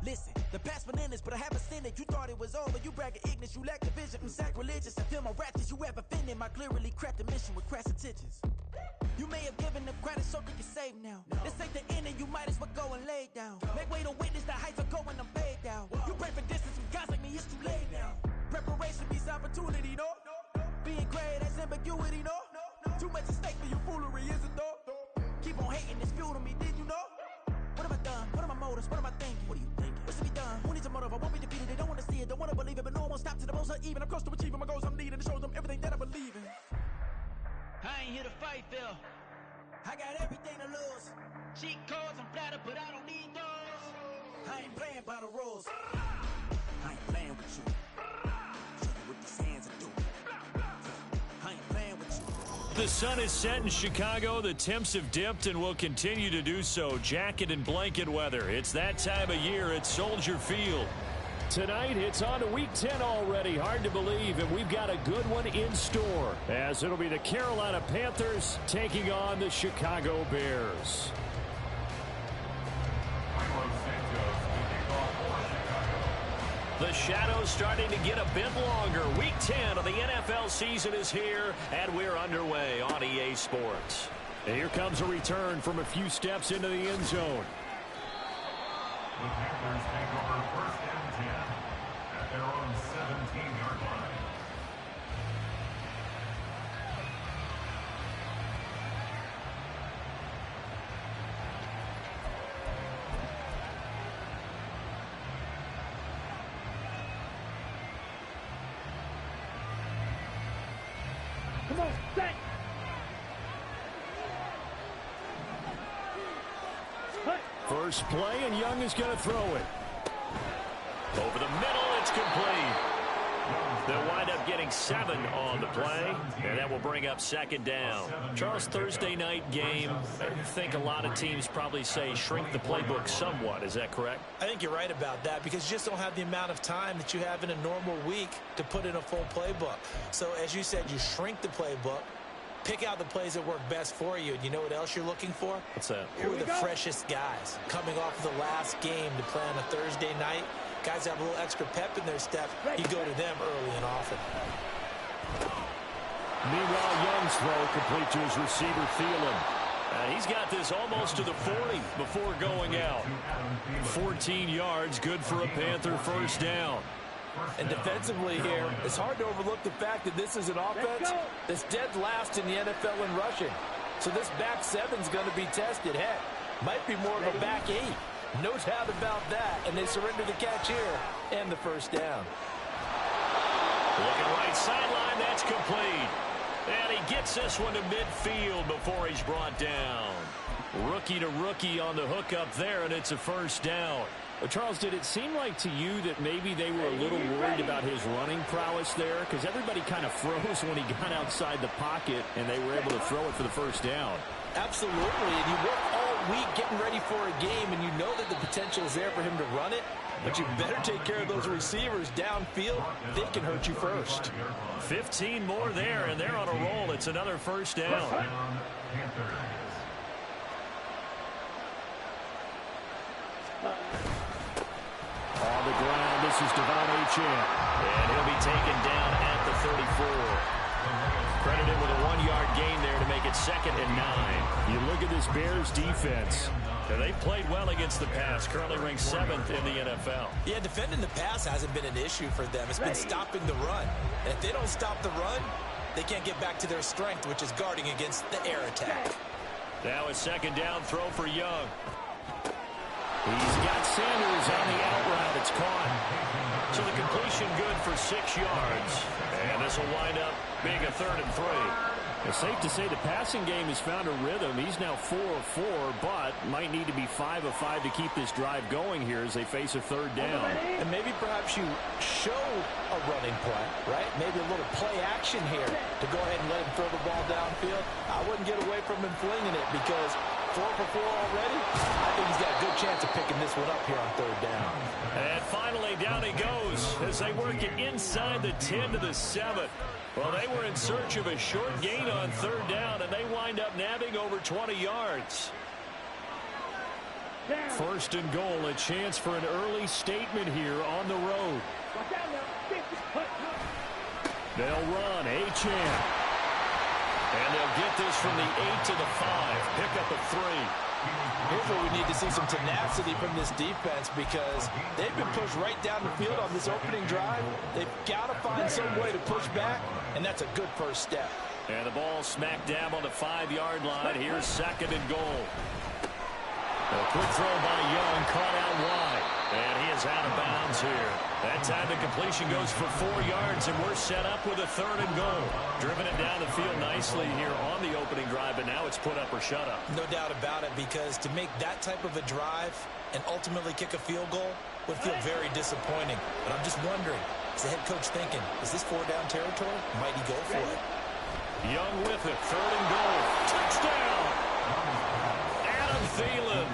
Listen, the past bananas, but I haven't seen it. You thought it was over, you bragging ignorance, you lack the vision. I'm sacrilegious, I feel my raptors, you have offended my clearly crafted mission with crass intentions. You may have given them credit so they can save now. This ain't the end and you might as well go and lay down. Make way to witness the heights are going, I'm paid down. You pray for distance from guys like me, it's too late now. Preparation means opportunity, no? Being great, that's ambiguity, no? Too much at stake for your foolery, is it though? Keep on hating, it's fuel to me, did you know? What have I done? What are my motives? What am I thinking? What are you thinking? What's to be done? Who needs a motive? I won't be defeated. They don't want to see it, don't want to believe it, but no one will stop to the most even. I'm close to achieving my goals I'm needing to show them everything that I believe in. I ain't here to fight, Phil. I got everything to lose. Cheat codes, I'm flattered, but I don't need those. I ain't playing by the rules. I ain't playing with you. Show you what these hands are doing. I ain't playing with you. The sun is set in Chicago. The temps have dipped and will continue to do so. Jacket and blanket weather. It's that time of year at Soldier Field. Tonight, it's on to Week 10 already. Hard to believe, and we've got a good one in store, as it'll be the Carolina Panthers taking on the Chicago Bears. The shadow's starting to get a bit longer. Week 10 of the NFL season is here, and we're underway on EA Sports. And here comes a return from a few steps into the end zone. The Panthers take over first and 10 at their own 17-yard line. Come on, set! First play, and Young is going to throw it. Over the middle, it's complete. They'll wind up getting 7 on the play, and that will bring up second down. Charles, Thursday night game, I think a lot of teams probably say shrink the playbook somewhat. Is that correct? I think you're right about that because you just don't have the amount of time that you have in a normal week to put in a full playbook. So, as you said, you shrink the playbook. Pick out the plays that work best for you. And you know what else you're looking for? What's that? Who are the freshest guys coming off of the last game to play on a Thursday night? Guys have a little extra pep in their step. You go to them early and often. Meanwhile, Young's throw complete to his receiver, Thielen. He's got this almost to the 40 before going out. 14 yards, good for a Panther first down. And defensively here, it's hard to overlook the fact that this is an offense that's dead last in the NFL in rushing. So this back seven's going to be tested. Heck, might be more of a back 8. No doubt about that. And they surrender the catch here and the first down. Looking right sideline, that's complete. And he gets this one to midfield before he's brought down. Rookie to rookie on the hookup there, and it's a first down. Charles, did it seem like to you that maybe they were a little worried about his running prowess there? Because everybody kind of froze when he got outside the pocket, and they were able to throw it for the first down. Absolutely, and you work all week getting ready for a game, and you know that the potential is there for him to run it, but you better take care of those receivers downfield. They can hurt you first. 15 more there, and they're on a roll. It's another first down. On the ground, this is Devon Achane. And he'll be taken down at the 34. Credited with a 1-yard gain there to make it 2nd and 9. You look at this Bears defense. They've played well against the pass, currently ranked 7th in the NFL. Yeah, defending the pass hasn't been an issue for them. It's been stopping the run. And if they don't stop the run, they can't get back to their strength, which is guarding against the air attack. Now a second down throw for Young. He's got Sanders on the out route. It's caught. So the completion good for 6 yards. And this will wind up being a 3rd and 3. It's safe to say the passing game has found a rhythm. He's now 4 of 4, but might need to be 5 of 5 to keep this drive going here as they face a 3rd down. And maybe perhaps you show a running play, right? Maybe a little play action here to go ahead and let him throw the ball downfield. I wouldn't get away from him flinging it because 4 for 4 already. I think he's got a good chance of picking this one up here on 3rd down. And finally, down he goes as they work it inside the 10 to the 7. Well, they were in search of a short gain on 3rd down, and they wind up nabbing over 20 yards. First and goal, a chance for an early statement here on the road. They'll run, Achane. And they'll get this from the 8 to the 5. Pick up a 3. Here's where we need to see some tenacity from this defense because they've been pushed right down the field on this opening drive. They've got to find some way to push back, and that's a good first step. And the ball smacked down on the 5-yard line. Here's second and goal. A quick throw by Young, caught out wide. And he is out of bounds here. That time the completion goes for 4 yards, and we're set up with a third and goal. Driven it down the field nicely here on the opening drive, but now it's put up or shut up. No doubt about it, because to make that type of a drive and ultimately kick a field goal would feel very disappointing. But I'm just wondering, is the head coach thinking, is this 4-down territory? Might he go for it? Young with it, third and goal. Touchdown! Adam Thielen,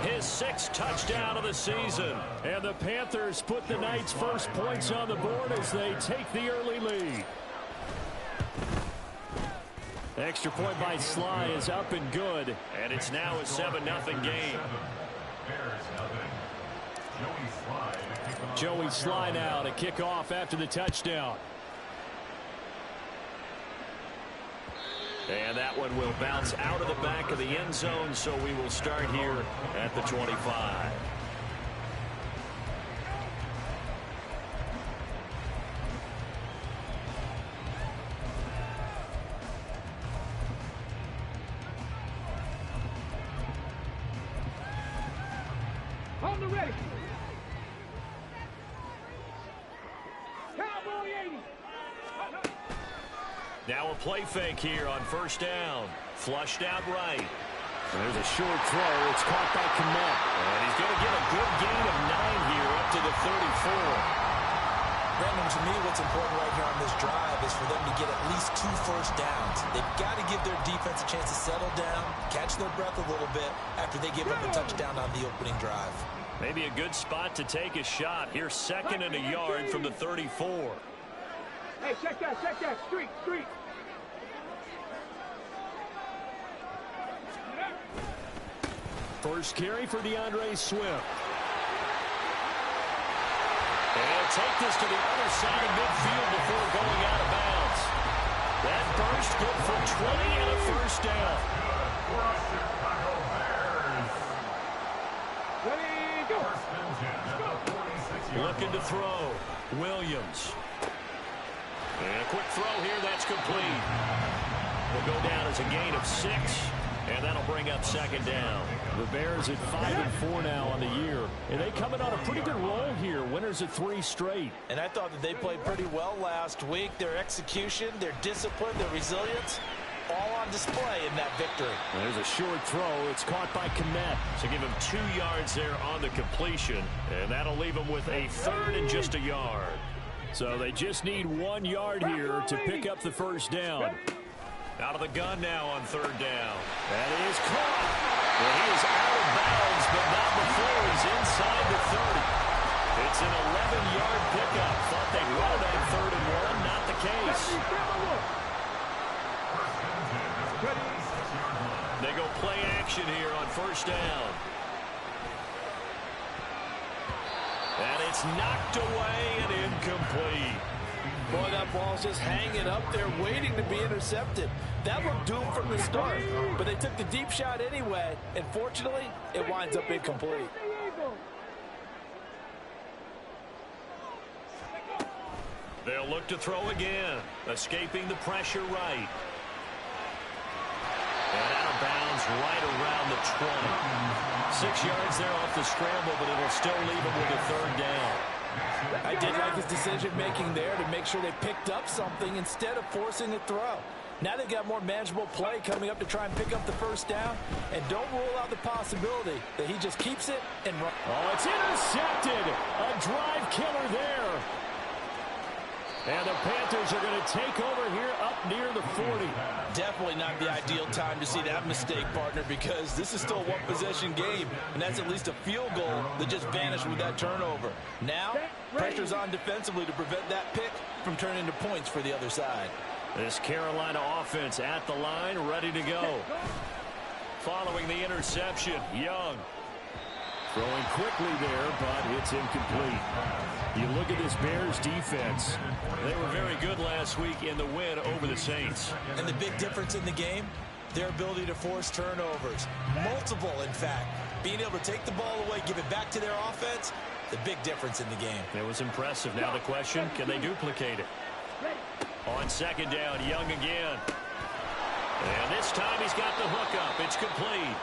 his 6th touchdown of the season. And the Panthers put the night's first points on the board as they take the early lead. Extra point by Sly is up and good, and it's now a 7-0 game. Joey Sly now to kick off after the touchdown. And that one will bounce out of the back of the end zone, so we will start here at the 25. On the ready. Cowboy 80. Now a play fake here on first down. Flushed out right. There's a short throw. It's caught by Kmet. And he's going to get a good gain of 9 here up to the 34. Brandon, to me, what's important right here on this drive is for them to get at least 2 first downs. They've got to give their defense a chance to settle down, catch their breath a little bit after they give up a touchdown on the opening drive. Maybe a good spot to take a shot. Here's 2nd and a yard from the 34. Hey, check that, street. First carry for DeAndre Swift. And he'll take this to the other side of midfield before going out of bounds. That burst good for 20 and a first down. Looking to throw. Williams. And a quick throw here, that's complete. Will go down as a gain of 6, and that'll bring up 2nd down. The Bears at 5-4 now on the year, and they coming on a pretty good roll here. Winners at 3 straight. And I thought that they played pretty well last week. Their execution, their discipline, their resilience, all on display in that victory. There's a short throw. It's caught by Kmet. So give him 2 yards there on the completion, and that'll leave him with a 3rd and just a yard. So they just need 1 yard here to pick up the first down. Out of the gun now on 3rd down. That is caught. Well, he is out of bounds, but not before he's inside the 30. It's an 11-yard pickup. Thought they'd run it on 3rd and 1. Not the case. They go play action here on first down. And it's knocked away and incomplete. Boy, that ball's just hanging up there waiting to be intercepted. That looked doomed from the start, but they took the deep shot anyway, and fortunately, it winds up incomplete. They'll look to throw again, escaping the pressure right. And out of bounds right around the 20. 6 yards there off the scramble, but it'll still leave him with a 3rd down. I did like his decision-making there to make sure they picked up something instead of forcing a throw. Now they've got more manageable play coming up to try and pick up the first down, and don't rule out the possibility that he just keeps it and runs. Oh, it's intercepted. A drive killer there. And the Panthers are going to take over here up near the 40. Definitely not the ideal time to see that mistake, partner, because this is still a one-possession game, and that's at least a field goal that just vanished with that turnover. Now, pressure's on defensively to prevent that pick from turning into points for the other side. This Carolina offense at the line, ready to go. Following the interception, Young. Throwing quickly there, but it's incomplete. You look at this Bears defense. They were very good last week in the win over the Saints. And the big difference in the game, their ability to force turnovers. Multiple, in fact. Being able to take the ball away, give it back to their offense, the big difference in the game. It was impressive. Now the question, can they duplicate it? On second down, Young again. And this time he's got the hook up. It's complete.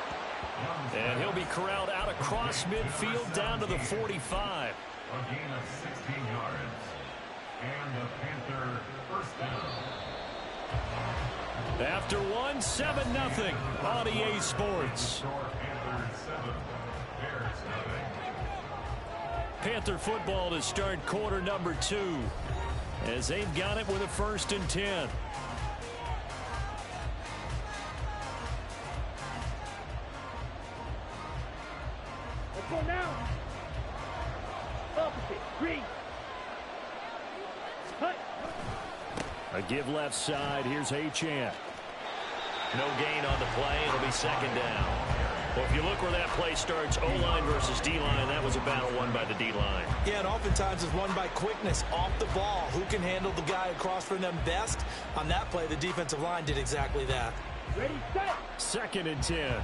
And he'll be corralled out across midfield down to the 45. A gain of 16 yards. And the Panther first down. After one, 7-0 on EA Sports. Panthers 7, Bears 0. Panther football to start quarter number 2 as they've got it with a 1st and 10. Let's go now. Opposite. Green. Cut. A give left side. Here's Achane. No gain on the play. It'll be second down. Well, if you look where that play starts, O-line versus D-line, that was a battle won by the D-line. Yeah, and oftentimes it's won by quickness off the ball. Who can handle the guy across from them best? On that play, the defensive line did exactly that. Ready, set. 2nd and 10.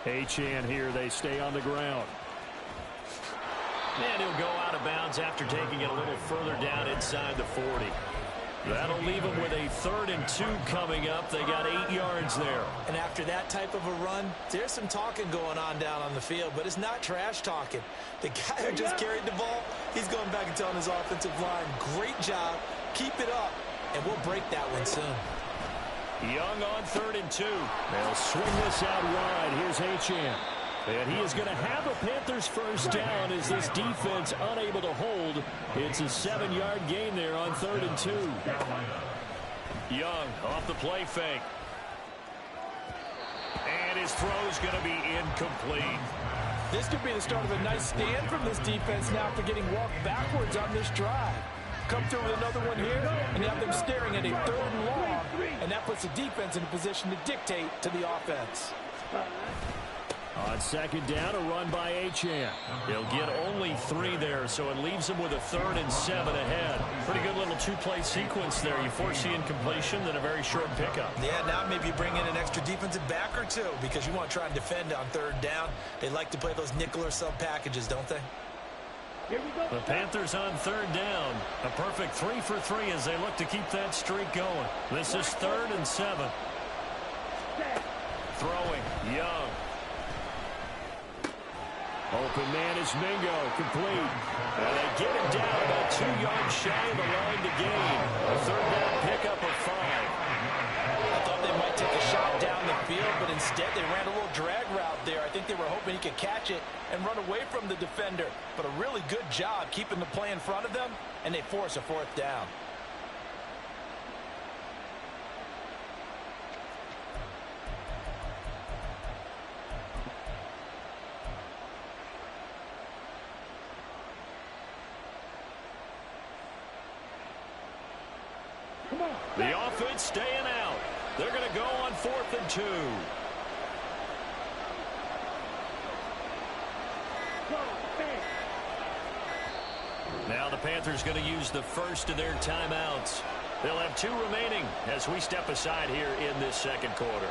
Achane here. They stay on the ground. And he'll go out of bounds after taking it a little further down inside the 40. That'll leave them with a 3rd and 2 coming up. They got 8 yards there. And after that type of a run, there's some talking going on down on the field, but it's not trash talking. The guy who just carried the ball, he's going back and telling his offensive line, great job, keep it up, and we'll break that one soon. Young on 3rd and 2. They'll swing this out wide. Here's Achane. And he is going to have a Panthers first down as this defense unable to hold. It's a 7-yard gain there on 3rd and 2. Young off the play fake. And his throw's going to be incomplete. This could be the start of a nice stand from this defense now for getting walked backwards on this drive. Come through with another one here, and you have them staring at a 3rd and long, and that puts the defense in a position to dictate to the offense. On second down, a run by Achane. He'll get only 3 there, so it leaves him with a 3rd and 7 ahead. Pretty good little 2-play sequence there. You force the incompletion, then a very short pickup. Yeah, now maybe you bring in an extra defensive back or two because you want to try and defend on 3rd down. They like to play those nickel or sub packages, don't they? Here we go. The Panthers on 3rd down. A perfect 3 for 3 as they look to keep that streak going. This is 3rd and 7. Throwing, Young. Open man is Mingo, complete. And they get him down about 2 yards shy of the line to gain. A 3rd down pickup of 5. I thought they might take a shot down the field, but instead they ran a little drag route there. I think they were hoping he could catch it and run away from the defender. But a really good job keeping the play in front of them, and they force a 4th down. The offense staying out. They're going to go on 4th and 2. Now the Panthers going to use the first of their timeouts. They'll have 2 remaining as we step aside here in this second quarter.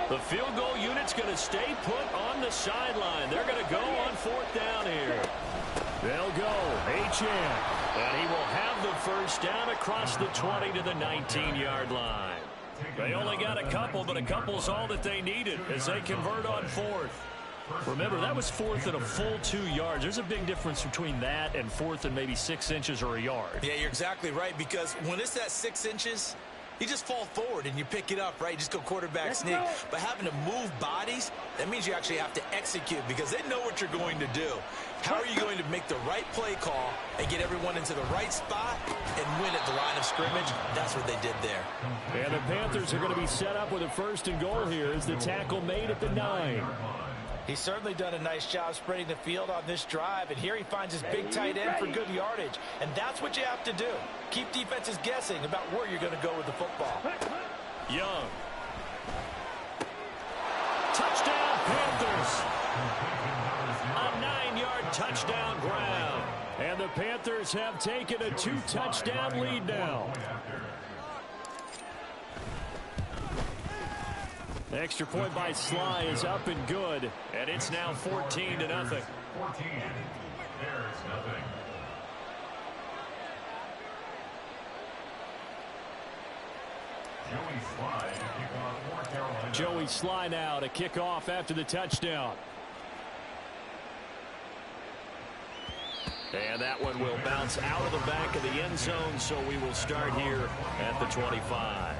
The field goal unit's going to stay put on the sideline. They're going to go on 4th down here. They'll go. Achane. And he will have the first down across the 20 to the 19-yard line. They only got a couple, but a couple's all that they needed as they convert on 4th. Remember, that was 4th and a full 2 yards. There's a big difference between that and 4th and maybe 6 inches or a yard. Yeah, you're exactly right, because when it's that 6 inches, You just fall forward and you pick it up, right? You just go quarterback sneak. But having to move bodies, that means you actually have to execute because they know what you're going to do. How are you going to make the right play call and get everyone into the right spot and win at the line of scrimmage? That's what they did there. And the Panthers are going to be set up with a 1st and goal here as the tackle made at the 9. He's certainly done a nice job spreading the field on this drive, and here he finds his big tight end for good yardage. And that's what you have to do. Keep defenses guessing about where you're going to go with the football. Young. Touchdown, Panthers. A 9-yard touchdown ground. And the Panthers have taken a 2-touchdown lead now. The extra point by Sly is up and good, and it's now 14-0. 14. There's nothing. Joey Sly now to kick off after the touchdown. And that one will bounce out of the back of the end zone, so we will start here at the 25.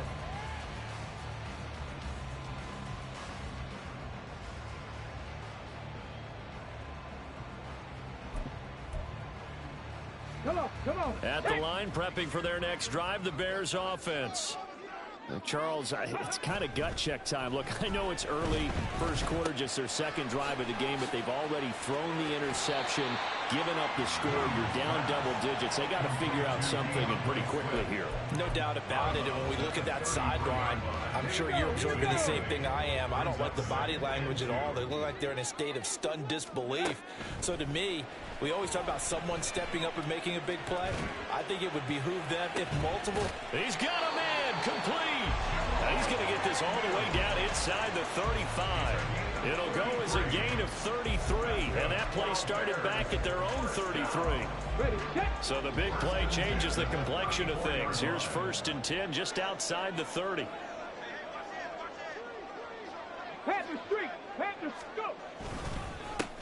Come on. At the line, prepping for their next drive, the Bears offense. Charles, it's kind of gut check time. Look, I know it's early, first quarter, just their second drive of the game, but they've already thrown the interception, given up the score. You're down double digits. They got to figure out something, and pretty quickly here. No doubt about it. And when we look at that sideline, I'm sure you're absorbing the same thing I am. I don't like the body language at all. They look like they're in a state of stunned disbelief. So to me, we always talk about someone stepping up and making a big play. I think it would behoove them if multiple. He's got a man complete. Now he's going to get this all the way down inside the 35. It'll go as a gain of 33, and that play started back at their own 33. So the big play changes the complexion of things. Here's 1st and 10 just outside the 30. Panthers streak. Panthers go.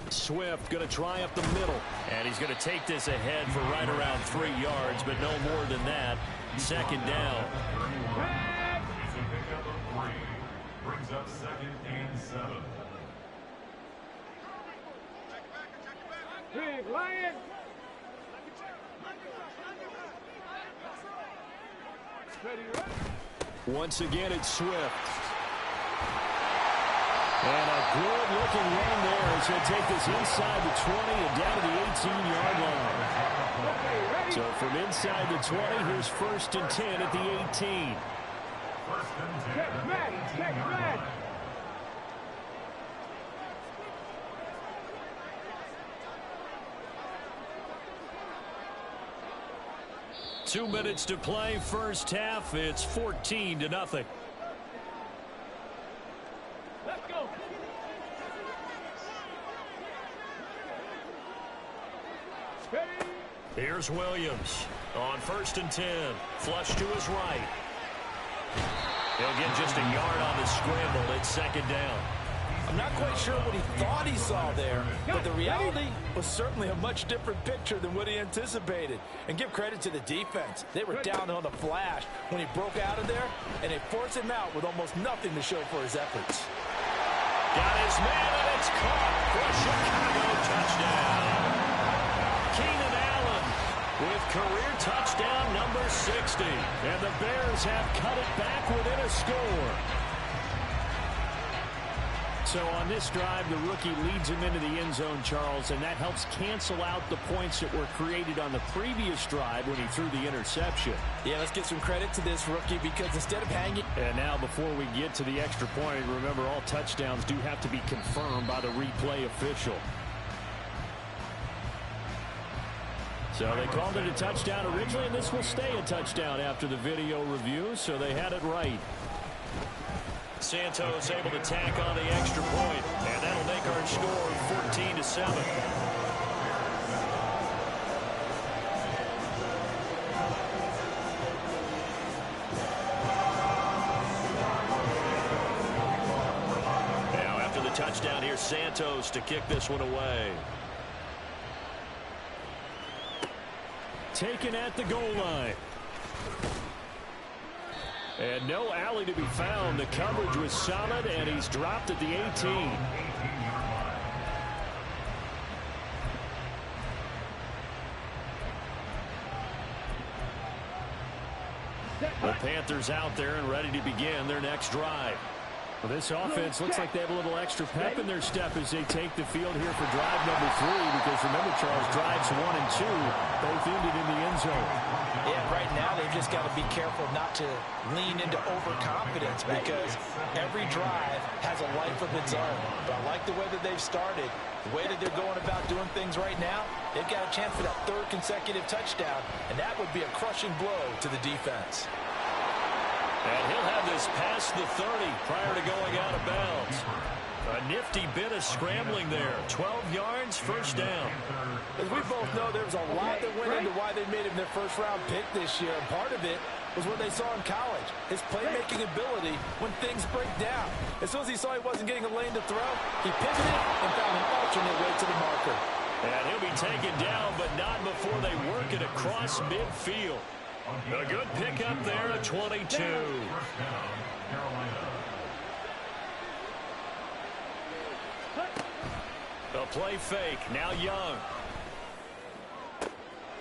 Swift going to try up the middle, and he's going to take this ahead for right around 3 yards, but no more than that. 2nd down. Brings up 2nd and 7. Big Lion. Once again, it's Swift. And a good-looking run there as he'll take this inside the 20 and down to the 18-yard line. So from inside the 20, here's 1st and 10 at the 18. Check back. 2 minutes to play, first half. It's 14-0. Let's go. Here's Williams on 1st and 10. Flush to his right. He'll get just a yard on the scramble. It's 2nd down. I'm not quite sure what he thought he saw there, but the reality was certainly a much different picture than what he anticipated. And give credit to the defense. They were down on the flash when he broke out of there, and they forced him out with almost nothing to show for his efforts. Got his man, and it's caught for a Chicago touchdown. Keenan Allen with career touchdown number 60. And the Bears have cut it back within a score. So on this drive, the rookie leads him into the end zone, Charles, and that helps cancel out the points that were created on the previous drive when he threw the interception. Yeah, let's give some credit to this rookie because instead of hanging... And now before we get to the extra point, remember all touchdowns do have to be confirmed by the replay official. So they called it a touchdown originally, and this will stay a touchdown after the video review, so they had it right. Santos able to tack on the extra point, and that'll make our score 14-7. Now after the touchdown, here's Santos to kick this one away. Taken at the goal line. And no alley to be found. The coverage was solid, and he's dropped at the 18. The Panthers out there and ready to begin their next drive. Well, this offense looks like they have a little extra pep in their step as they take the field here for drive number 3, because remember, Charles, drives 1 and 2 both ended in the end zone. Yeah, right now they've just got to be careful not to lean into overconfidence, because every drive has a life of its own. But I like the way that they've started, the way that they're going about doing things right now. They've got a chance for that 3rd consecutive touchdown, and that would be a crushing blow to the defense. And he'll have this past the 30 prior to going out of bounds. A nifty bit of scrambling there. 12 yards, first down. As we both know, there was a lot that went into why they made him their first-round pick this year. And part of it was what they saw in college, his playmaking ability when things break down. As soon as he saw he wasn't getting a lane to throw, he pivoted and found an alternate way to the marker. And he'll be taken down, but not before they work it across midfield. A good pickup there at 22. A play fake. Now Young.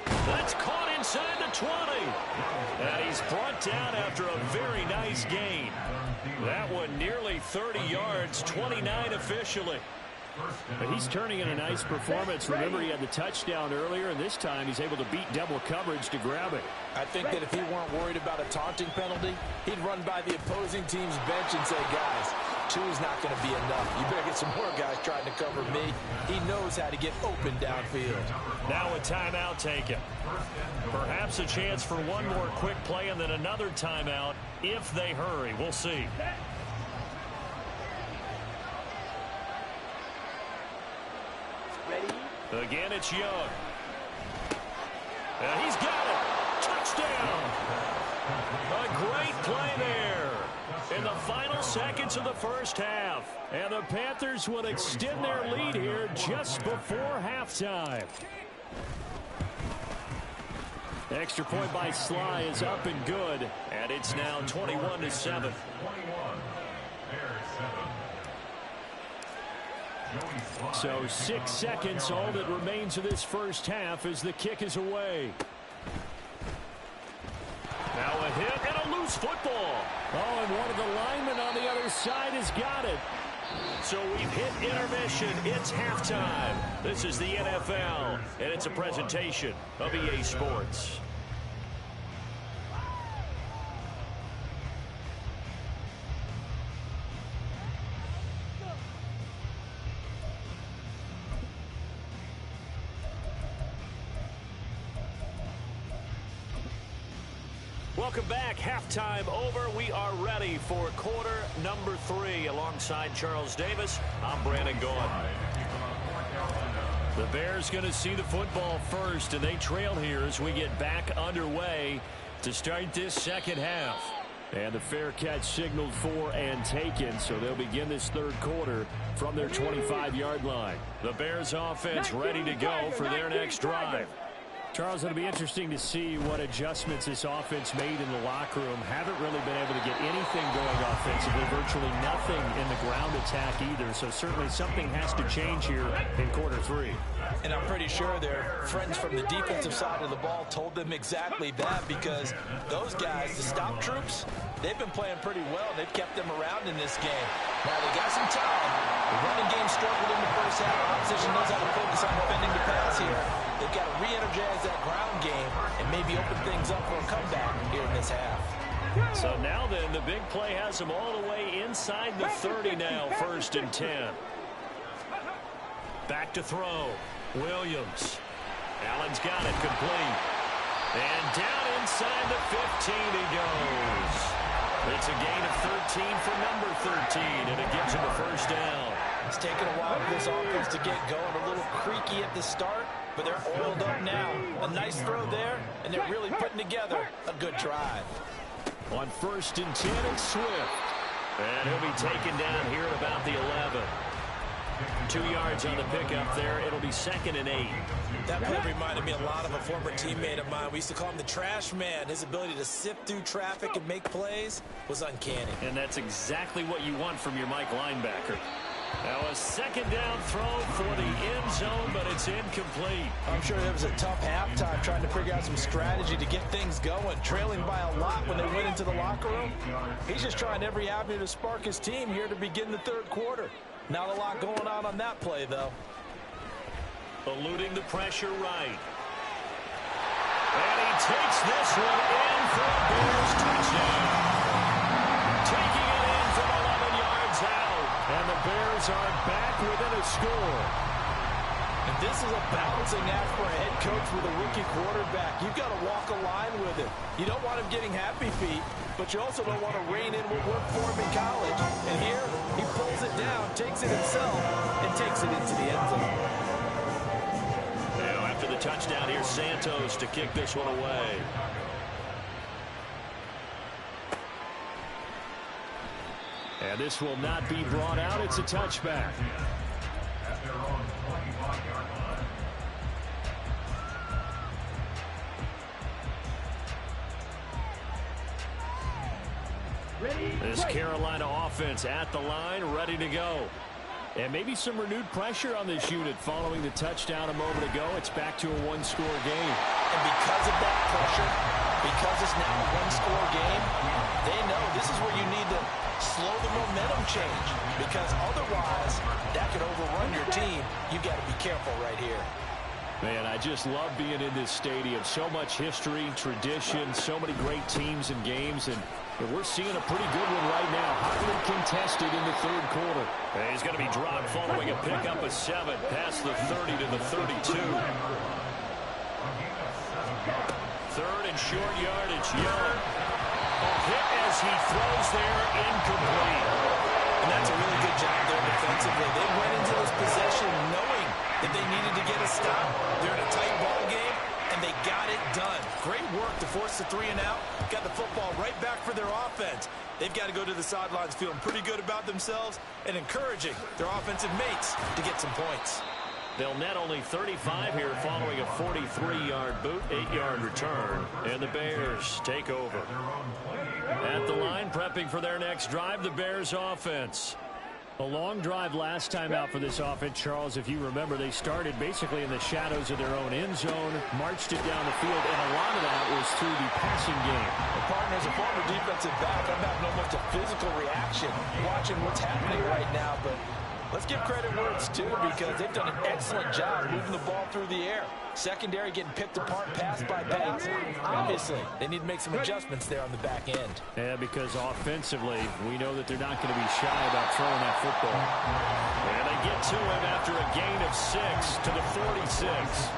That's caught inside the 20. And he's brought down after a very nice gain. That one nearly 30 yards, 29 officially. But he's turning in a nice performance. Remember, he had the touchdown earlier, and this time he's able to beat double coverage to grab it. I think that if he weren't worried about a taunting penalty, he'd run by the opposing team's bench and say, guys, 2 is not going to be enough. You better get some more guys trying to cover me. He knows how to get open downfield. Now a timeout taken. Perhaps a chance for one more quick play and then another timeout if they hurry. We'll see. Again, it's Young. And he's got it. Touchdown. A great play there in the final seconds of the first half. And the Panthers will extend their lead here just before halftime. Extra point by Sly is up and good. And it's now 21-7. So 6 seconds, all that remains of this first half as the kick is away. Now a hit and a loose football. Oh, and one of the linemen on the other side has got it. So we've hit intermission. It's halftime. This is the NFL, and it's a presentation of EA Sports. Welcome back. Halftime over. We are ready for quarter number 3. Alongside Charles Davis, I'm Brandon Gaughan. The Bears going to see the football first, and they trail here as we get back underway to start this second half. And the fair catch signaled for and taken, so they'll begin this third quarter from their 25-yard line. The Bears offense ready to go for their next drive. Charles, it'll be interesting to see what adjustments this offense made in the locker room. Haven't really been able to get anything going offensively, virtually nothing in the ground attack either. So certainly something has to change here in quarter 3. And I'm pretty sure their friends from the defensive side of the ball told them exactly that, because those guys, the stop troops, they've been playing pretty well. They've kept them around in this game. Now they got some time. The running game struggled in the first half. Opposition knows how to focus on defending the pass here. They've got to re-energize that ground game and maybe open things up for a comeback here in this half. So now then, the big play has them all the way inside the 30 now, 1st and 10. Back to throw. Williams. Allen's got it complete. And down inside the 15 he goes. It's a gain of 13 for number 13, and it gives him a first down. It's taken a while for this offense to get going. A little creaky at the start, but they're oiled up now. A nice throw there, and they're really putting together a good drive. On 1st and 10, it's Swift. And he'll be taken down here at about the 11. 2 yards on the pickup there. It'll be 2nd and 8. That play reminded me a lot of a former teammate of mine. We used to call him the trash man. His ability to sift through traffic and make plays was uncanny. And that's exactly what you want from your Mike linebacker. Now a 2nd down throw for the end zone, but it's incomplete. I'm sure it was a tough halftime trying to figure out some strategy to get things going, trailing by a lot when they went into the locker room. He's just trying every avenue to spark his team here to begin the 3rd quarter. Not a lot going on that play, though. Eluding the pressure right. And he takes this one in for a Bears touchdown. Taking it in from 11 yards out. And the Bears are back within a score. And this is a balancing act for a head coach with a rookie quarterback. You've got to walk a line with it. You don't want him getting happy feet, but you also don't want to rein in what worked for him in college. And here, he pulls it down, takes it himself, and takes it into the end zone. Now, after the touchdown, here's Santos to kick this one away. And this will not be brought out. It's a touchback. At their own 25-yard line. This Carolina offense at the line, ready to go. And maybe some renewed pressure on this unit following the touchdown a moment ago. It's back to a one-score game. And because of that pressure, because it's now a one-score game, they know this is where you need to slow the momentum change, because otherwise that could overrun your team. You've got to be careful right here. Man, I just love being in this stadium. So much history, tradition, so many great teams and games, and we're seeing a pretty good one right now. Hotly contested in the 3rd quarter. And he's going to be dropped following a pickup of 7 past the 30 to the 32. 3rd and short yardage, Young. A hit as he throws there, incomplete. And that's a really good job there defensively. They went into this possession knowing that they needed to get a stop. They're in a tight ball game, and they got it done. Great work to force the 3 and out. Got the football right back for their offense. They've got to go to the sidelines feeling pretty good about themselves and encouraging their offensive mates to get some points. They'll net only 35 here following a 43-yard boot, 8-yard return. And the Bears take over. At the line, prepping for their next drive, the Bears offense. A long drive last time out for this offense, Charles. If you remember, they started basically in the shadows of their own end zone, marched it down the field, and a lot of that was through the passing game. The partner is a former defensive back. I'm having almost a physical reaction watching what's happening right now, but let's give credit where it's due, because they've done an excellent job moving the ball through the air. Secondary getting picked apart pass by pass. Obviously, they need to make some adjustments there on the back end. Yeah, because offensively, we know that they're not going to be shy about throwing that football. And they get to him after a gain of 6 to the 46.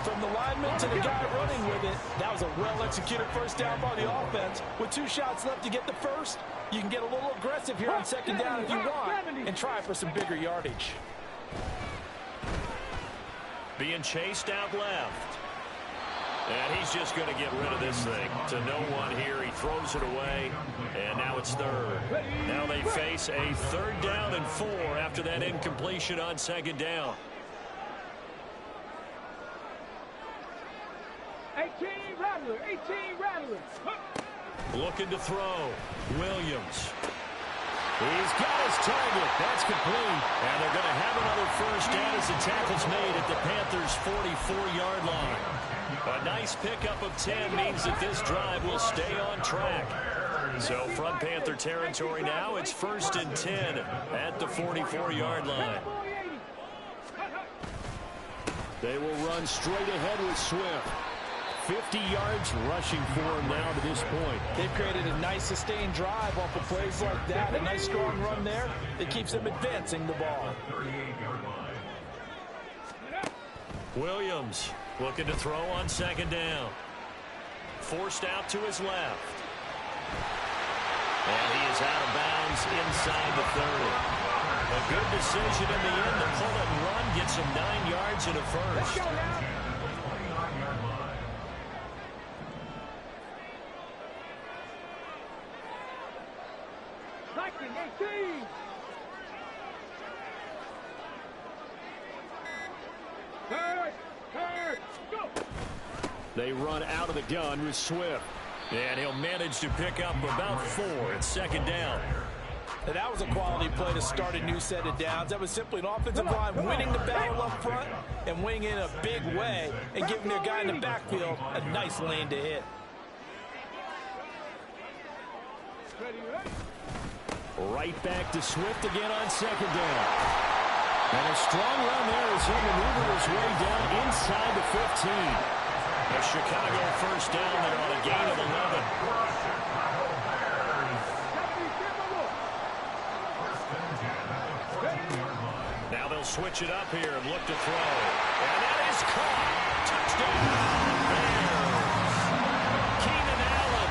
From the lineman to the guy running with it, that was a well-executed first down by the offense. With 2 shots left to get the first, you can get a little aggressive here on 2nd down if you want and try for some bigger yardage. Being chased out left. And he's just going to get rid of this thing. To no one here. He throws it away. And now it's 3rd. Now they face a 3rd down and 4 after that incompletion on 2nd down. 18 Rattler, 18 Rattler. Looking to throw. Williams. He's got his target. That's complete. And they're going to have another first down as the tackle's made at the Panthers' 44-yard line. A nice pickup of 10 means that this drive will stay on track. So from Panther territory now, it's 1st and 10 at the 44-yard line. They will run straight ahead with Swift. 50 yards rushing for him now to this point. They've created a nice sustained drive off of plays like that. A nice strong run there that keeps them advancing the ball. Williams looking to throw on 2nd down. Forced out to his left. And he is out of bounds inside the 30. A good decision in the end to pull it and run. Gets him 9 yards and a first. They run out of the gun with Swift. And he'll manage to pick up about 4 at second down. And that was a quality play to start a new set of downs. That was simply an offensive line winning the battle up front and winning in a big way and giving their guy in the backfield a nice lane to hit. Right back to Swift again on second down. And a strong run there as he maneuvered his way down inside the 15. A Chicago first down there on a gain of 11. Now they'll switch it up here and look to throw. And that is caught. Touchdown. Bears. Keenan Allen,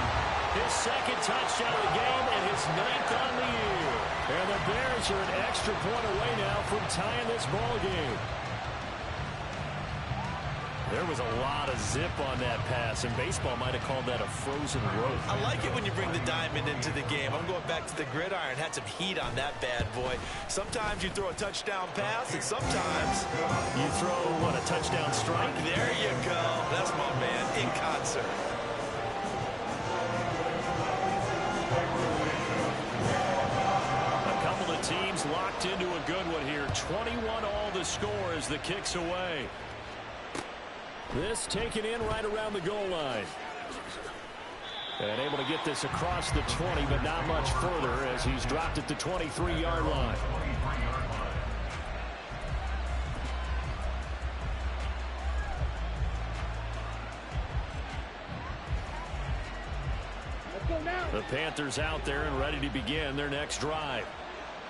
his second touchdown of the game and his 9th on the year. And the Bears are an extra point away now from tying this ball game. There was a lot of zip on that pass, and baseball might have called that a frozen rope. I like it when you bring the diamond into the game. I'm going back to the gridiron. Had some heat on that bad boy. Sometimes you throw a touchdown pass, and sometimes you throw, what, a touchdown strike? There you go. That's my man in concert. A couple of teams locked into a good one here. 21 all the score as the kick's away. This taken in right around the goal line. And able to get this across the 20, but not much further as he's dropped it to 23-yard line. The Panthers out there and ready to begin their next drive.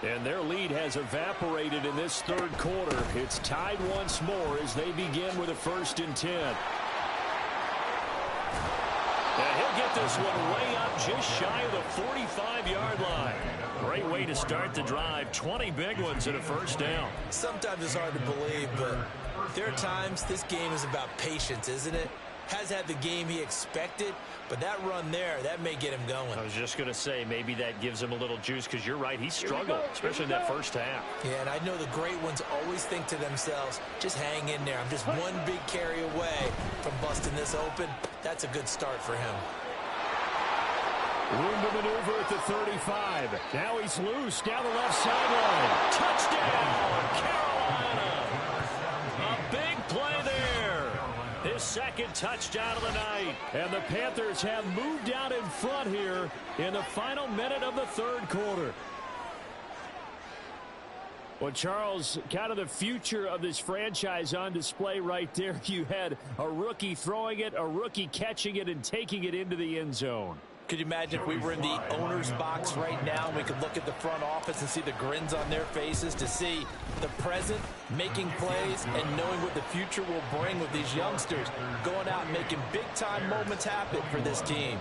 And their lead has evaporated in this third quarter. It's tied once more as they begin with a 1st and 10. And he'll get this one way up just shy of the 45-yard line. Great way to start the drive. 20 big ones and a first down. Sometimes it's hard to believe, but there are times this game is about patience, isn't it? Has had the game he expected, but that run there, that may get him going. I was just going to say, maybe that gives him a little juice because you're right, he struggled, especially in that first half. Yeah, and I know the great ones always think to themselves, just hang in there. I'm just one big carry away from busting this open. That's a good start for him. Room to maneuver at the 35. Now he's loose down the left sideline. Touchdown, Carolina. A big play there. His second touchdown of the night. And the Panthers have moved out in front here in the final minute of the third quarter. Well, Charles, kind of the future of this franchise on display right there. You had a rookie throwing it, a rookie catching it, and taking it into the end zone. Could you imagine if we were in the owner's box right now and we could look at the front office and see the grins on their faces, to see the present making plays and knowing what the future will bring with these youngsters going out and making big-time moments happen for this team.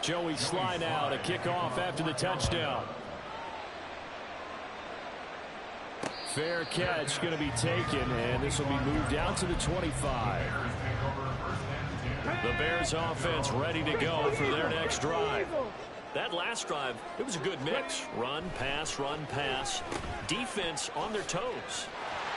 Joey Sly now to kick off after the touchdown. Fair catch going to be taken, and this will be moved out to the 25. The Bears offense ready to go for their next drive. That last drive, it was a good mix. Run, pass, defense on their toes.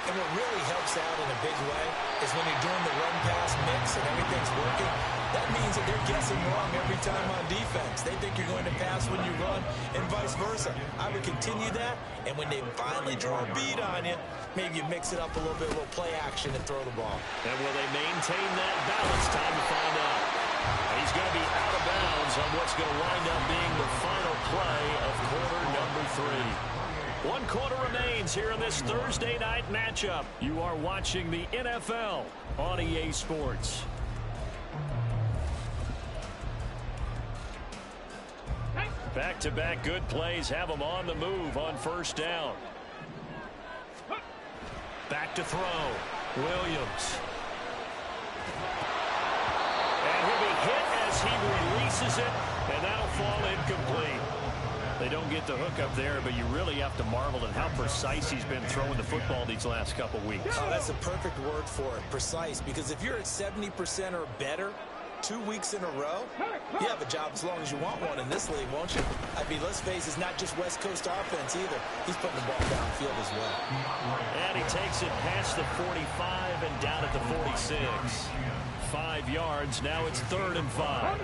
And what really helps out in a big way is when you're doing the run-pass mix and everything's working, that means that they're guessing wrong every time on defense. They think you're going to pass when you run and vice versa. I would continue that, and when they finally draw a bead on you, maybe you mix it up a little bit, a little play action and throw the ball. And will they maintain that balance? Time to find out. And he's going to be out of bounds on what's going to wind up being the final play of quarter number 3. 1 quarter remains here in this Thursday night matchup. You are watching the NFL on EA Sports. Back-to-back good plays have them on the move on first down. Back to throw. Williams. And he'll be hit as he releases it, and that'll fall incomplete. They don't get the hook up there, but you really have to marvel at how precise he's been throwing the football these last couple weeks. Oh, that's a perfect word for it, precise, because if you're at 70% or better, 2 weeks in a row? You have a job as long as you want one in this league, won't you? I mean, let's face it, it's not just West Coast offense either. He's putting the ball downfield as well. And he takes it past the 45 and down at the 46. 5 yards. Now it's 3rd and 5.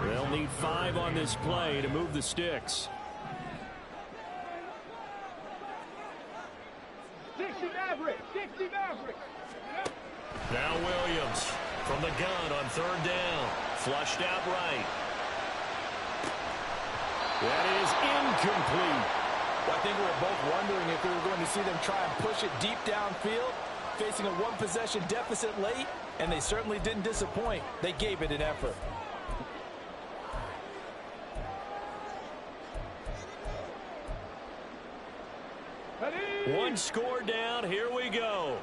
They'll need 5 on this play to move the sticks. 60 Maverick. 60 Maverick. Now Williams from the gun on 3rd down. Flushed out right. That is incomplete. Well, I think we were both wondering if we were going to see them try and push it deep downfield, facing a 1-possession deficit late, and they certainly didn't disappoint. They gave it an effort. One score down. Here we go.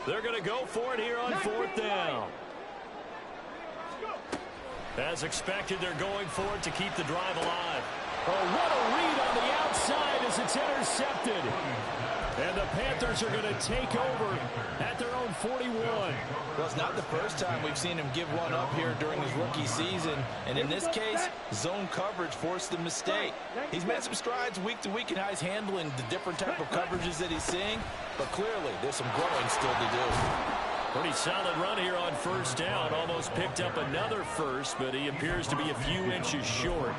They're going to go for it here on 4th down. As expected, they're going for it to keep the drive alive. Oh, what a read on the outside as it's intercepted. And the Panthers are going to take over at their own 41. Well, it's not the first time we've seen him give one up here during his rookie season. And in this case, zone coverage forced the mistake. He's made some strides week to week in how he's handling the different type of coverages that he's seeing. But clearly, there's some growing still to do. Pretty solid run here on 1st down. Almost picked up another first, but he appears to be a few inches short.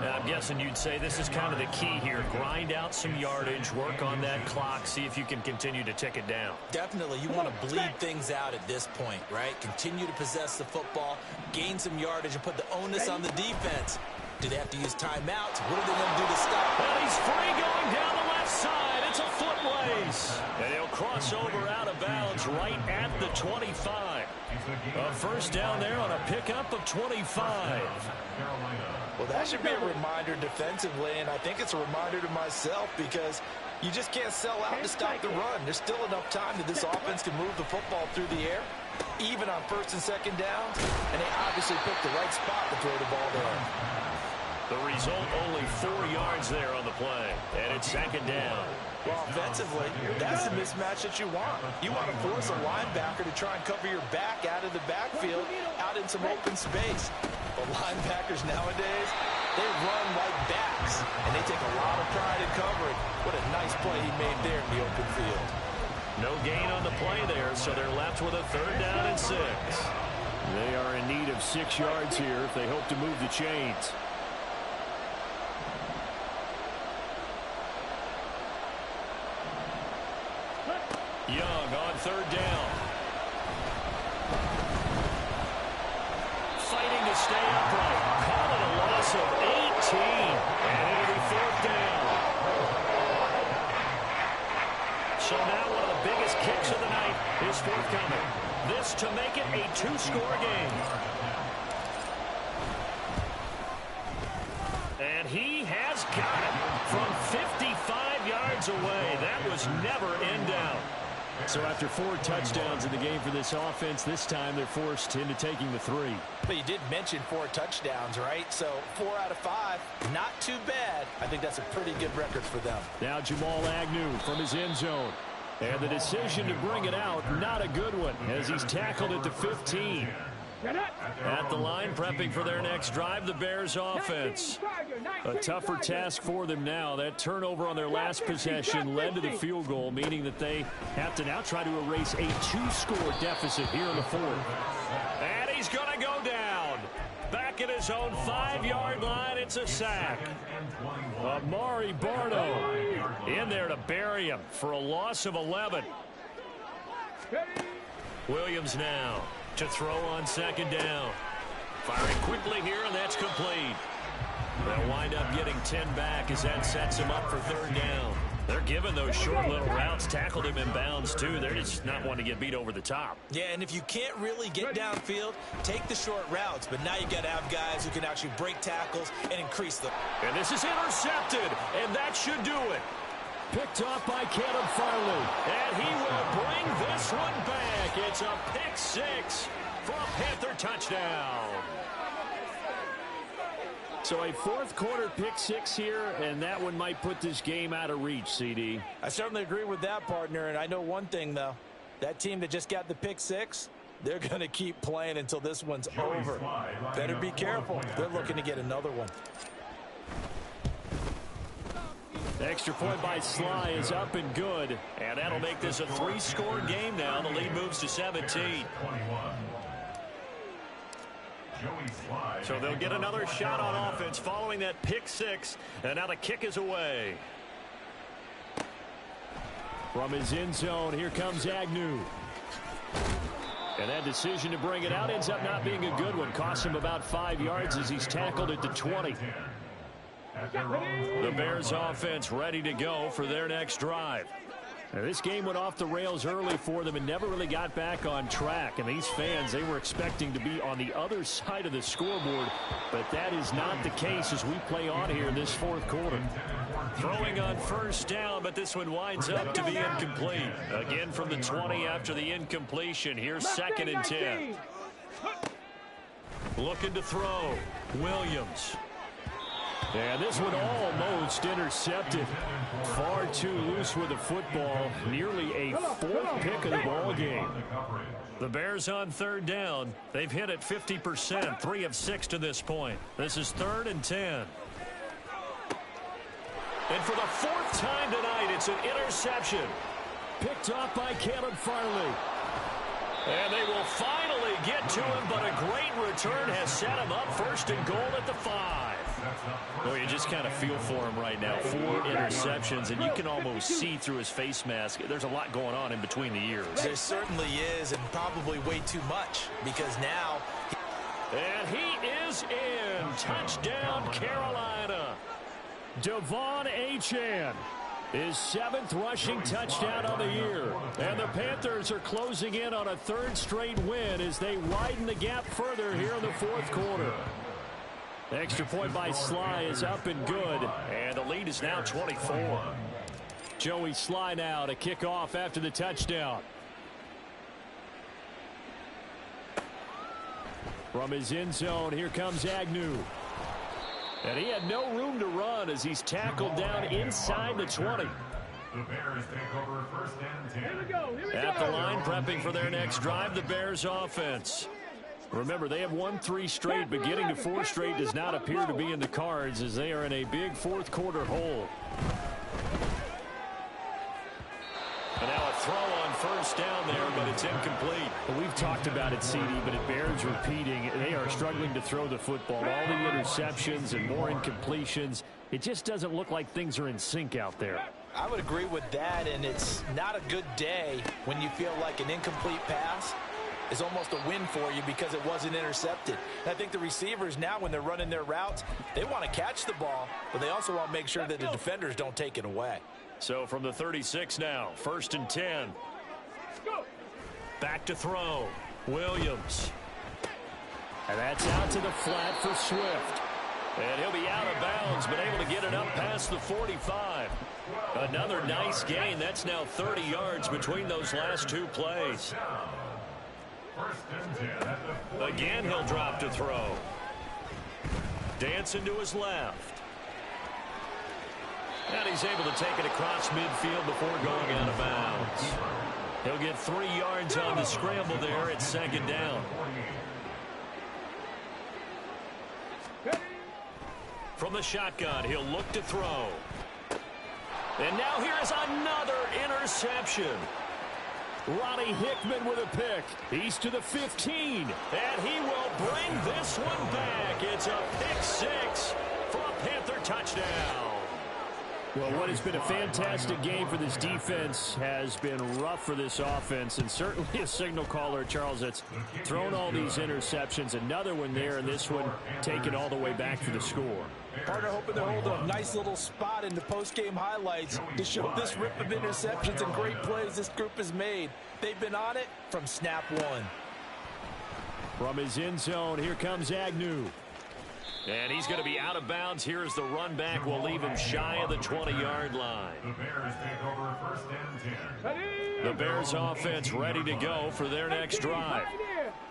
Now, I'm guessing you'd say this is kind of the key here. Grind out some yardage, work on that clock, see if you can continue to tick it down. Definitely, you want to bleed things out at this point, right? Continue to possess the football, gain some yardage, and put the onus on the defense. Do they have to use timeouts? What are they going to do to stop? And he's free going down the left side. It's a foot race. And he'll cross over out of bounds right at the 25. A 1st down there on a pickup of 25. Well, that should be a reminder defensively, and I think it's a reminder to myself because you just can't sell out to stop the run. There's still enough time that this offense can move the football through the air, even on 1st and 2nd downs, and they obviously picked the right spot to throw the ball there. The result, only 4 yards there on the play, and it's 2nd down. Well, offensively, that's the mismatch that you want. You want to force a linebacker to try and cover your back out of the backfield, out in some open space. But linebackers nowadays, they run like backs, and they take a lot of pride in covering. What a nice play he made there in the open field. No gain on the play there, so they're left with a 3rd down and 6. They are in need of 6 yards here if they hope to move the chains. Young on 3rd down. Fighting to stay upright. Call it a loss of 18. And it'll be 4th down. So now one of the biggest kicks of the night is forthcoming. This to make it a 2-score game. And he has got it from 55 yards away. That was never in doubt. So after 4 touchdowns in the game for this offense, this time they're forced into taking the 3. But you did mention 4 touchdowns, right? So 4 out of 5, not too bad. I think that's a pretty good record for them. Now Jamal Agnew from his end zone. And the decision to bring it out, not a good one, as he's tackled at the 15. At the line, prepping for their next drive, the Bears offense. A tougher task for them now. That turnover on their last possession led to the field goal, meaning that they have to now try to erase a 2-score deficit here in the 4th. And he's going to go down. Back at his own 5-yard line, it's a sack. Amari Barno in there to bury him for a loss of 11. Williams now to throw on 2nd down. Firing quickly here, and that's complete. They'll wind up getting 10 back as that sets him up for 3rd down. They're giving those short little routes. Tackled him in bounds, too. They're just not wanting to get beat over the top. Yeah, and if you can't really get downfield, take the short routes. But now you got to have guys who can actually break tackles and increase them. And this is intercepted, and that should do it. Picked off by Caleb Farley, and he will bring this one back. It's a pick 6 for a Panther touchdown. So a 4th quarter pick 6 here, and that one might put this game out of reach, CD. I certainly agree with that, partner, and I know one thing, though. That team that just got the pick 6, They're going to keep playing until this one's over. Better be careful. They're looking to get another one. Extra point by Sly is up and good. And that'll make this a 3-score game now. The lead moves to 17. So they'll get another shot on offense following that pick six. And now the kick is away. From his end zone, here comes Agnew. And that decision to bring it out ends up not being a good one. Costs him about 5 yards as he's tackled at the 20. The Bears offense ready to go for their next drive. Now, this game went off the rails early for them and never really got back on track. And these fans, they were expecting to be on the other side of the scoreboard. But that is not the case as we play on here in this fourth quarter. Throwing on first down, but this one winds up to be incomplete. Again from the 20 after the incompletion. Here's 2nd and 10. Looking to throw. Williams. And this one almost intercepted. Far too loose with the football. Nearly a 4th pick of the ball game. The Bears on 3rd down. They've hit it 50%, 3 of 6 to this point. This is 3rd and 10. And for the 4th time tonight, it's an interception. Picked off by Caleb Farley. And they will finally get to him, but a great return has set him up 1st and goal at the 5. Well, you just kind of feel for him right now. 4 interceptions, and you can almost see through his face mask. There's a lot going on in between the ears. There certainly is, and probably way too much, because now... And he is in. Touchdown, Carolina. Devon Achane. His 7th rushing touchdown of the year. And the Panthers are closing in on a 3rd straight win as they widen the gap further here in the 4th quarter. Extra point by Sly is up and good. And the lead is now 24. Joey Sly now to kick off after the touchdown. From his end zone, here comes Agnew. And he had no room to run as he's tackled down inside the 20. The Bears take over 1st and 10. Here we go. At the line, prepping for their next drive, the Bears offense. Remember, they have won 3 straight, but getting to 4 straight does not appear to be in the cards as they are in a big 4th quarter hole. And now a throw on first down there, but it's incomplete. Well, we've talked about it, CD, but it bears repeating. They are struggling to throw the football. All the interceptions and more incompletions. It just doesn't look like things are in sync out there. I would agree with that, and it's not a good day when you feel like an incomplete pass is almost a win for you because it wasn't intercepted. And I think the receivers now, when they're running their routes, they want to catch the ball, but they also want to make sure that the defenders don't take it away. So from the 36 now, 1st and 10. Back to throw. Williams. And that's out to the flat for Swift. And he'll be out of bounds, but able to get it up past the 45. Another nice gain. That's now 30 yards between those last 2 plays. Again, he'll drop to throw. Dancing to his left. And he's able to take it across midfield before going out of bounds. He'll get 3 yards on the scramble there at 2nd down. From the shotgun, he'll look to throw. And now here is another interception. Ronnie Hickman with a pick. He's to the 15. And he will bring this one back. It's a pick 6 for a Panther touchdown. Well, what has been a fantastic game for this defense has been rough for this offense, and certainly a signal caller, Charles, that's thrown all these interceptions. Another one there, and this one taken all the way back for the score. Partner hoping they're holding a nice little spot in the post-game highlights to show this rip of interceptions and great plays this group has made. They've been on it from snap 1. From his end zone, here comes Agnew. And he's going to be out of bounds. Here's the run back. We'll leave him shy of the 20-yard line. The Bears take over 1st and 10. The Bears offense ready to go for their next drive.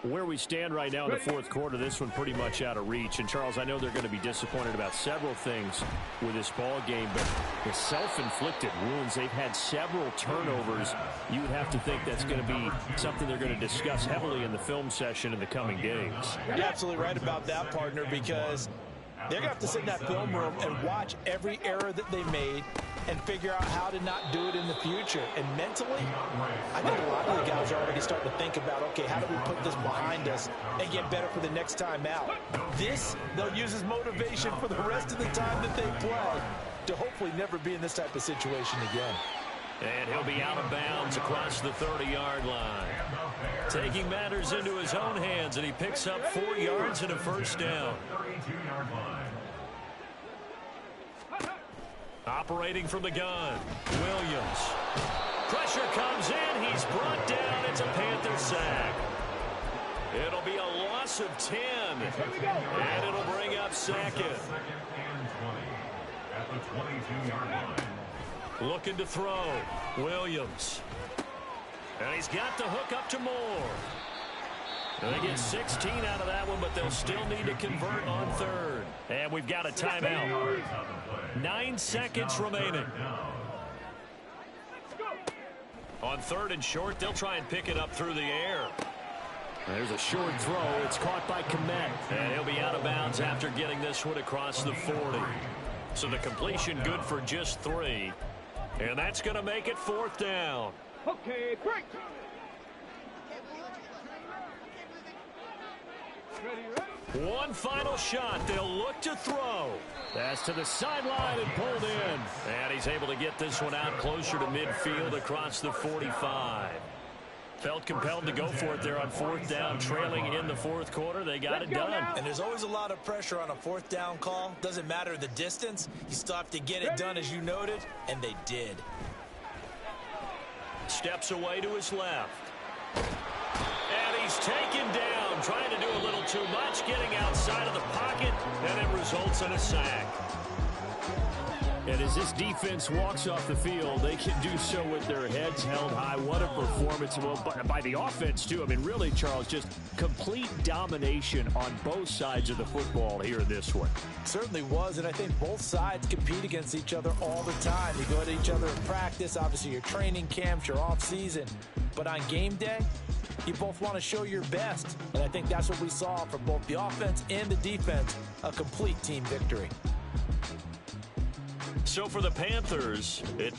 Where we stand right now in the fourth quarter, this one pretty much out of reach. And, Charles, I know they're going to be disappointed about several things with this ball game, but the self-inflicted wounds, they've had several turnovers. You would have to think that's going to be something they're going to discuss heavily in the film session in the coming days. You're absolutely right about that, partner, because they're going to have to sit in that film room and watch every error that they made and figure out how to not do it in the future. And mentally, I think a lot of the guys are already starting to think about, okay, how do we put this behind us and get better for the next time out? This, they'll use as motivation for the rest of the time that they play to hopefully never be in this type of situation again. And he'll be out of bounds across the 30-yard line. Taking matters into his own hands, and he picks up 4 yards and a first down. 32-yard line. Operating from the gun, Williams. Pressure comes in. He's brought down. It's a Panther sack. It'll be a loss of 10. And it'll bring up Sackett. 2nd and 20 at the 22-yard line. Looking to throw, Williams. And he's got the hook up to Moore. And they get 16 out of that one, but they'll still need to convert on third. And we've got a timeout. 9 seconds remaining. On third and short, they'll try and pick it up through the air. There's a short throw. It's caught by Komet. And he'll be out of bounds after getting this one across the 40. So the completion good for just 3. And that's going to make it 4th down. Okay, break. One final shot. They'll look to throw. Pass to the sideline and pulled in. And he's able to get this one out closer to midfield across the 45. Felt compelled to go for it there on 4th down, trailing in the 4th quarter. They got it done. And there's always a lot of pressure on a 4th down call. Doesn't matter the distance. You still have to get it done, as you noted, and they did. Steps away to his left. And he's taken down, trying to do a little too much, getting outside of the pocket, and it results in a sack. And as this defense walks off the field, they can do so with their heads held high. What a performance by the offense, too. I mean, really, Charles, just complete domination on both sides of the football here in this one. Certainly was, and I think both sides compete against each other all the time. You go at each other in practice, obviously your training camps, your off-season. But on game day, you both want to show your best. And I think that's what we saw from both the offense and the defense, a complete team victory. So for the Panthers, it...